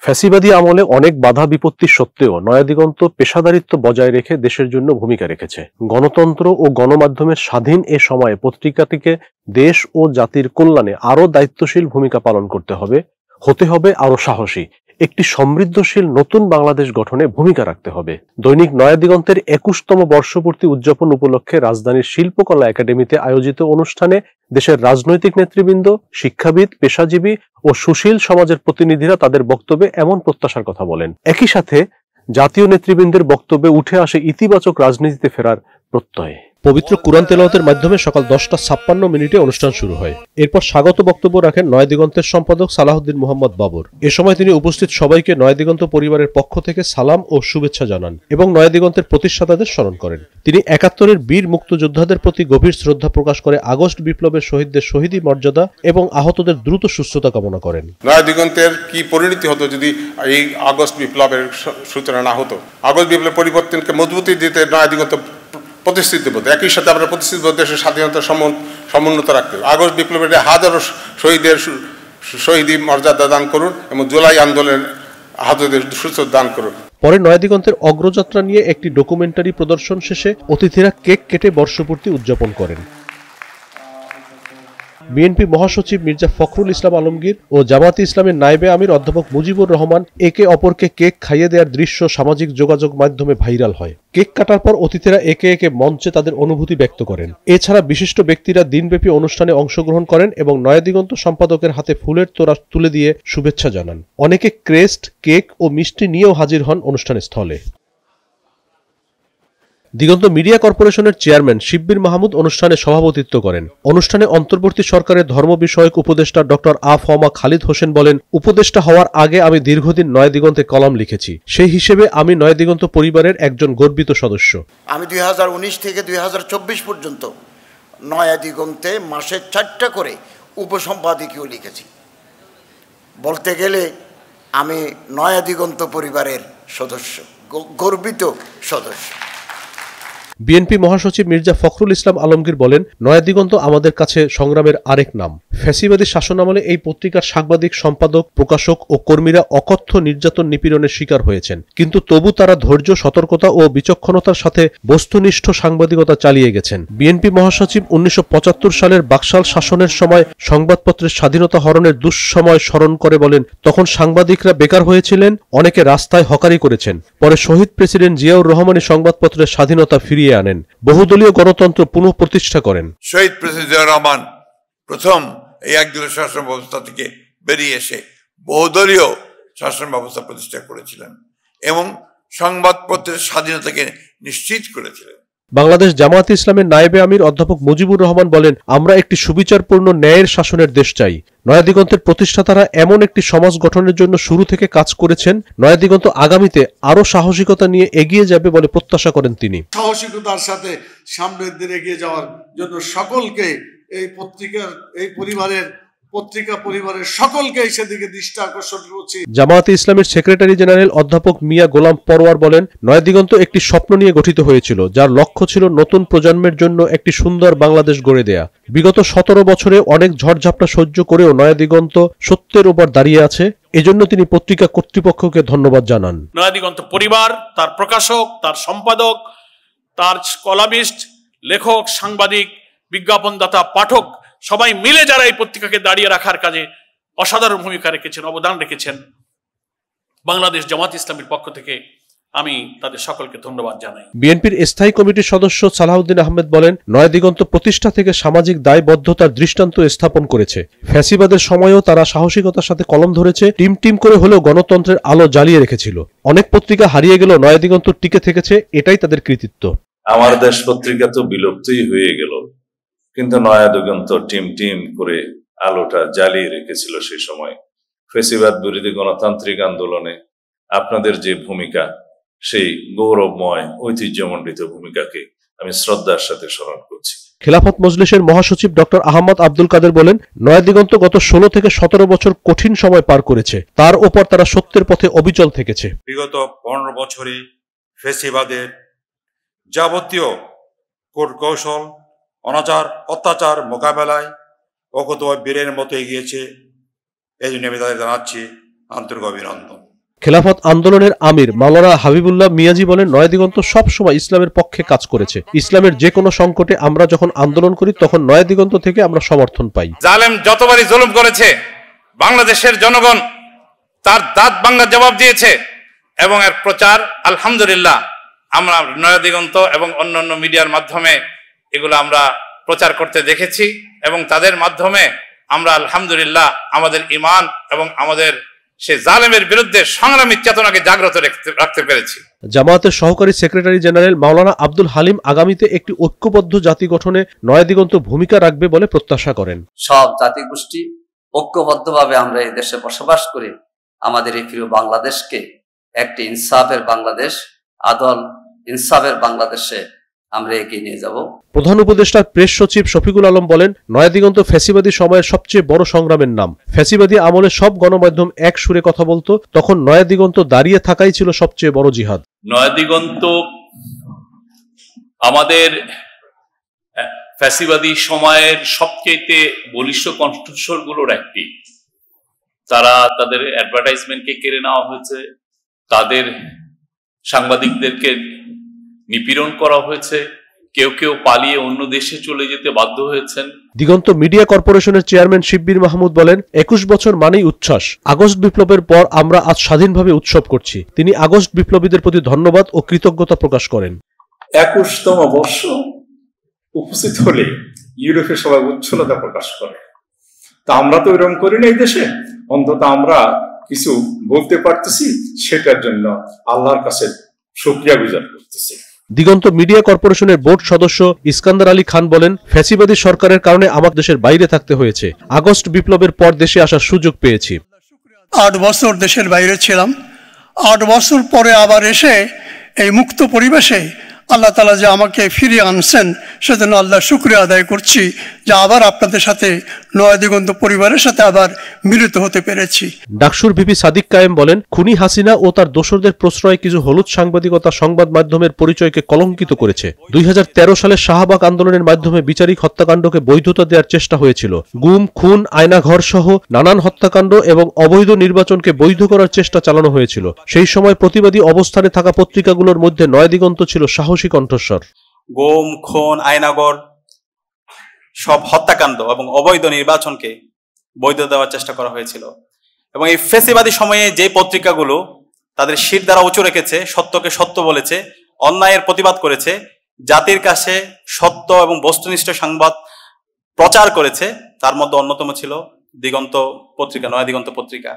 ফ্যাসিবাদী আমলে অনেক বাধা বিপত্তি সত্ত্বেও নয়াদিগন্ত পেশাদারিত্ব বজায় রেখে দেশের জন্য ভূমিকা রেখেছে। গণতন্ত্র ও গণমাধ্যমের স্বাধীন এ সময়ে পত্রিকাটিকে দেশ ও জাতির কল্যাণে আরও দায়িত্বশীল ভূমিকা পালন করতে হতে হবে আরও সাহসী। একটি সমৃদ্ধশীল নতুন বাংলাদেশ গঠনে ভূমিকা রাখতে হবে। দৈনিক নয়াদিগন্তের ২১তম বর্ষপূর্তি উদযাপন উপলক্ষে রাজধানীর শিল্পকলা একাডেমিতে আয়োজিত অনুষ্ঠানে দেশের রাজনৈতিক নেতৃবৃন্দ, শিক্ষাবিদ, পেশাজীবী ও সুশীল সমাজের প্রতিনিধিরা তাদের বক্তব্যে এমন প্রত্যাশার কথা বলেন। একই সাথে জাতীয় নেতৃবৃন্দের বক্তব্যে উঠে আসে ইতিবাচক রাজনীতিতে ফেরার প্রত্যয়। পবিত্র কুরআন তেলাওয়াতের মাধ্যমে সকাল 10:56 অনুষ্ঠান শুরু হয়। এরপর স্বাগত বক্তব্য রাখেন নয়াদিগন্তের সম্পাদক সালাহউদ্দিন মোহাম্মদ বাবর। এ সময় তিনি উপস্থিত সবাইকে নয়াদিগন্ত পরিবারের পক্ষ থেকে সালাম ও শুভেচ্ছা জানান এবং নয়াদিগন্তের প্রতিষ্ঠাতাদের স্মরণ করেন। তিনি ৭১-এর বীর মুক্তিযোদ্ধাদের প্রতি গভীর শ্রদ্ধা প্রকাশ করে আগস্ট বিপ্লবের শহীদদের শহীদী মর্যাদা এবং আহতদের দ্রুত সুস্থতা কামনা করেন। নয়াদিগন্তের কি পরিণতি হতো যদি এই আগস্ট বিপ্লবের সূচনা না হতো? আগস্ট বিপ্লবের পরিবর্তনকে মজবুতি দিতে নয়াদিগন্ত প্রতিশ্রুতিবদ্ধ। একই সাথে আমরা প্রতিশ্রুতিবদ্ধ দেশের স্বাধীনতার সমুন্নত রাখতে হবে। আগস্ট বিপ্লবের হাজারো শহীদের শহীদী মর্যাদা দান করুন এবং জুলাই আন্দোলনের আহতদের সুশ্রদ্ধা দান করুন। পরে নয়াদিগন্তের অগ্রযাত্রা নিয়ে একটি ডকুমেন্টারি প্রদর্শন শেষে অতিথিরা কেক কেটে বর্ষপূর্তি উদযাপন করেন। বিএনপি মহাসচিব মির্জা ফখরুল ইসলাম আলমগীর ও জামায়াতে ইসলামের নায়েবে আমির অধ্যাপক মুজিবুর রহমান একে অপরকে কেক খাইয়ে দেওয়ার দৃশ্য সামাজিক যোগাযোগ মাধ্যমে ভাইরাল হয়। কেক কাটার পর অতিথিরা একে একে মঞ্চে তাদের অনুভূতি ব্যক্ত করেন। এছাড়া বিশিষ্ট ব্যক্তিরা দিনব্যাপী অনুষ্ঠানে অংশগ্রহণ করেন এবং নয়াদিগন্ত সম্পাদকের হাতে ফুলের তোড়া তুলে দিয়ে শুভেচ্ছা জানান। অনেকে ক্রেস্ট, কেক ও মিষ্টি নিয়েও হাজির হন অনুষ্ঠানস্থলে। দিগন্ত মিডিয়া কর্পোরেশনের চেয়ারম্যান শিব্বির মাহমুদ অনুষ্ঠানে সভাপতিত্ব করেন। অনুষ্ঠানে অন্তর্বর্তী সরকারের ধর্ম বিষয়ক উপদেষ্টা ডক্টর আ.ফ.মা. খালিদ হোসেন বলেন, উপদেষ্টা হওয়ার আগে আমি দীর্ঘদিন নয়াদিগন্তে কলাম লিখেছি। সেই হিসেবে আমি নয়াদিগন্ত পরিবারের একজন গর্বিত সদস্য। আমি 2019 থেকে 2024 পর্যন্ত নয়াদিগন্তে মাসে 4টা করে উপসম্পাদকীয় লিখেছি। বলতে গেলে আমি নয়াদিগন্ত পরিবারের সদস্য, গর্বিত সদস্য। বিএনপি মহাসচিব মির্জা ফখরুল ইসলাম আলমগীর বলেন, নয়াদিগন্ত আমাদের কাছে সংগ্রামের আরেক নাম। ফ্যাসিবাদী শাসনামলে এই পত্রিকার সাংবাদিক, সম্পাদক, প্রকাশক ও কর্মীরা অকথ্য নির্যাতন, নিপীড়নের শিকার হয়েছেন, কিন্তু তবু তারা ধৈর্য, সতর্কতা ও বিচক্ষণতার সাথে বস্তুনিষ্ঠ সাংবাদিকতা চালিয়ে গেছেন। বিএনপি মহাসচিব 1975 সালের বাকশাল শাসনের সময় সংবাদপত্রের স্বাধীনতা হরণের দুঃসময় স্মরণ করে বলেন, তখন সাংবাদিকরা বেকার হয়েছিলেন, অনেকে রাস্তায় হকারি করেছেন। পরে শহীদ প্রেসিডেন্ট জিয়াউর রহমানই সংবাদপত্রের স্বাধীনতা ফিরিয়ে আনেন, বহুদলীয় গণতন্ত্র পুনঃপ্রতিষ্ঠা করেন। শহীদ প্রেসিডেন্ট জিয়াউর রহমান প্রথম এই একদলীয় শাসন ব্যবস্থা থেকে বেরিয়ে এসে বহুদলীয় শাসন ব্যবস্থা প্রতিষ্ঠা করেছিলেন এবং সংবাদপত্রের স্বাধীনতাকে নিশ্চিত করেছিলেন। বাংলাদেশ জামায়াতে ইসলামের নায়েবে আমির অধ্যাপক মুজিবুর রহমান বলেন, আমরা একটি সুবিচারপূর্ণ ন্যায়ের শাসনের দেশ চাই। নয়াদিগন্তের প্রতিষ্ঠাতারা এমন একটি সমাজ গঠনের জন্য শুরু থেকে কাজ করেছেন। নয়াদিগন্ত আগামীতে আরো সাহসিকতা নিয়ে এগিয়ে যাবে বলে প্রত্যাশা করেন তিনি। সাহসিকতার সাথে সামনের দিকে এগিয়ে যাওয়ার জন্য সকলকে এই পরিবারের সকলকে সেদিকে দৃষ্টি আকর্ষণ করছি। জামায়াতে ইসলামের সেক্রেটারি জেনারেল অধ্যাপক মিয়া গোলাম পরওয়ার বলেন, নয়াদিগন্ত একটি স্বপ্ন নিয়ে গঠিত হয়েছিল, যার লক্ষ্য ছিল নতুন প্রজন্মের জন্য একটি সুন্দর বাংলাদেশ গড়ে দেয়া। বিগত 17 বছরে অনেক ঝড়ঝাপটা সহ্য করেও নয়াদিগন্ত সত্যের উপর দাঁড়িয়ে আছে। এজন্য তিনি পত্রিকা কর্তৃপক্ষকে ধন্যবাদ জানান। নয়াদিগন্ত পরিবার, তার প্রকাশক, তার সম্পাদক, তার কলামিস্ট, লেখক, সাংবাদিক, বিজ্ঞাপনদাতা, পাঠক সবাই মিলে যারা এই পত্রিকাকে দাঁড়িয়ে রাখার কাজে অসাধারণ ভূমিকা রেখেছেন, অবদান রেখেছেন, বাংলাদেশ জামায়াত ইসলামীর পক্ষ থেকে আমি তাদের সকলকে ধন্যবাদ জানাই। বিএনপির স্থায়ী কমিটির সদস্য সালাহউদ্দিন আহমেদ বলেন, নয়াদিগন্ত প্রতিষ্ঠা থেকে সামাজিক দায়বদ্ধতার দৃষ্টান্ত স্থাপন করেছে। ফ্যাসিবাদের সময়ও তারা সাহসিকতার সাথে কলম ধরেছে, টিম করে হলেও গণতন্ত্রের আলো জ্বালিয়ে রেখেছিল। অনেক পত্রিকা হারিয়ে গেল, নয়াদিগন্ত টিকে থেকেছে, এটাই তাদের কৃতিত্ব। আমার দেশ পত্রিকা তো বিলুপ্তই হয়ে গেল, কিন্তু নয়াদিগন্ত টিম করে আলোটা জ্বালিয়ে রেখেছিল। সেই সময় ফ্যাসিবাদ বিরোধী গণতান্ত্রিক আন্দোলনে আপনাদের যে ভূমিকা, সেই গৌরবময় ঐতিহ্যমণ্ডিত ভূমিকাকে আমি শ্রদ্ধার সাথে স্মরণ করছি। খেলাফত মজলিসের মহাসচিব ডক্টর আহমদ আব্দুল কাদের বলেন, নয়াদিগন্ত গত 16 থেকে 17 বছর কঠিন সময় পার করেছে, তার ওপর তারা সত্যের পথে অবিচল থেকেছে। বিগত 15 বছরে ফ্যাসিবাদের যাবতীয় কৌশল, অনাচার, অত্যাচার মোকাবেলায় অকুতোভয় বীরের মতো এগিয়েছে। এই জন্য আমি তাদের জানাচ্ছি আন্তরিক অভিনন্দন। খেলাফত আন্দোলনের আমির মাওলানা হাবিবুল্লাহ মিয়াজি বলেন, নয়াদিগন্ত সব সময় ইসলামের পক্ষে কাজ করেছে। ইসলামের যে কোনো সংকটে আমরা যখন আন্দোলন করি তখন নয়াদিগন্ত থেকে আমরা সমর্থন পাই। জালেম যতবারই জুলুম করেছে, বাংলাদেশের জনগণ তার দাঁত ভাঙার জবাব দিয়েছে এবং এর প্রচার আলহামদুলিল্লাহ আমরা নয়াদিগন্ত এবং অন্যান্য মিডিয়ার মাধ্যমে এগুলো আমরা প্রচার করতে দেখেছি এবং তাদের মাধ্যমে আমরা আলহামদুলিল্লাহ আমাদের ঈমান এবং আমাদের সে জালেমের বিরুদ্ধে সংগ্রামী চেতনাকে জাগ্রত রাখতে পেরেছি। জামায়াতের সহকারী সেক্রেটারি জেনারেল মাওলানা আব্দুল হালিম আগামীতে একটি ঐক্যবদ্ধ জাতি গঠনে নয়াদিগন্ত ভূমিকা রাখবে বলে প্রত্যাশা করেন। সব জাতিগোষ্ঠী ঐক্যবদ্ধভাবে আমরা এই দেশে বসবাস করি আমাদের এই প্রিয় বাংলাদেশকে একটি ইনসাফের বাংলাদেশ, আদল ইনসাফের বাংলাদেশে আমরা এগিয়ে নিয়ে যাব। প্রধান উপদেষ্টা প্রেস সচিব শফিকুল আলম বলেন, নয়াদিগন্ত ফ্যাসিবাদী সময়ের সবচেয়ে বড় সংগ্রামের নাম। ফ্যাসিবাদী আমলে সব গণমাধ্যম এক সুরে কথা বলতো, তখন নয়াদিগন্ত দাঁড়িয়ে থাকাই ছিল সবচেয়ে বড় জিহাদ। নয়াদিগন্ত আমাদের ফ্যাসিবাদী সময়ের সবচেয়ে বলিষ্ঠ কণ্ঠস্বরগুলোর একটি। তারা তাদের অ্যাডভার্টাইজমেন্টকে কেড়ে নেওয়া হয়েছে, তাদের সাংবাদিকদেরকে নিপীড়ন করা হয়েছে, কেউ কেউ পালিয়ে অন্য দেশে চলে যেতে বাধ্য হয়েছেন। দিগন্ত মিডিয়া কর্পোরেশনের চেয়ারম্যান শিব্বির মাহমুদ বলেন, 21 বছর মানেই উচ্ছ্বাস। আগস্ট বিপ্লবের পর আমরা আজ স্বাধীনভাবে উৎসব করছি। তিনি আগস্ট বিপ্লবীদের প্রতি ধন্যবাদ ও কৃতজ্ঞতা প্রকাশ করেন। 21তম বর্ষ উপস্থিত হলে ইউরোপের সবাই উচ্ছলতা প্রকাশ করে। তা আমরা তো এরকম করি না এই দেশে, অন্তত আমরা কিছু বলতে পারতেছি, সেটার জন্য আল্লাহর কাছে শুকরিয়া গুজার করতেছি। দিগন্ত মিডিয়া কর্পোরেশনের বোর্ড সদস্য ইস্কান্দার আলী খান বলেন, ফ্যাসিবাদী সরকারের কারণে আমার দেশের বাইরে থাকতে হয়েছে। আগস্ট বিপ্লবের পর দেশে আসার সুযোগ পেয়েছি। 8 বছর দেশের বাইরে ছিলাম। 8 বছর পরে আবার এসে এই মুক্ত পরিবেশে আল্লাহ তাআলা যে আমাকে ফিরিয়ে আনছেন, সেজন্য আল্লাহর শুকরিয়া আদায় করছি যে আবার আপনাদের সাথে নয়াদিগন্ত পরিবারের সাথে আবার মিলিত হতে পেরেছি। ডাকসুর ভিপি সাদিক কায়েম বলেন, খুনি হাসিনা ও তার দোসরদের প্রশ্রয়ে কিছু হলুদ সাংবাদিকতা সংবাদ মাধ্যমের পরিচয়কে কলঙ্কিত করেছে। 2013 সালের শাহবাগ আন্দোলনের মাধ্যমে বিচারিক হত্যাকাণ্ডকে বৈধতা দেওয়ার চেষ্টা হয়েছিল। গুম, খুন, আয়নাঘর সহ নানান হত্যাকাণ্ড এবং অবৈধ নির্বাচনকে বৈধ করার চেষ্টা চালানো হয়েছিল। সেই সময় প্রতিবাদী অবস্থানে থাকা পত্রিকাগুলোর মধ্যে নয়াদিগন্ত ছিল সাহসী কণ্ঠস্বর। গুম, খুন, আয়নাঘর সব হত্যাকাণ্ড এবং অবৈধ নির্বাচনকে বৈধ দেওয়ার চেষ্টা করা হয়েছিল এবং এই ফ্যাসিবাদী সময়ে যে পত্রিকাগুলো তাদের শির দ্বারা উঁচু রেখেছে, সত্যকে সত্য বলেছে, অন্যায়ের প্রতিবাদ করেছে, জাতির কাছে সত্য এবং বস্তুনিষ্ঠ সংবাদ প্রচার করেছে, তার মধ্যে অন্যতম ছিল দিগন্ত পত্রিকা, নয়াদিগন্ত পত্রিকা।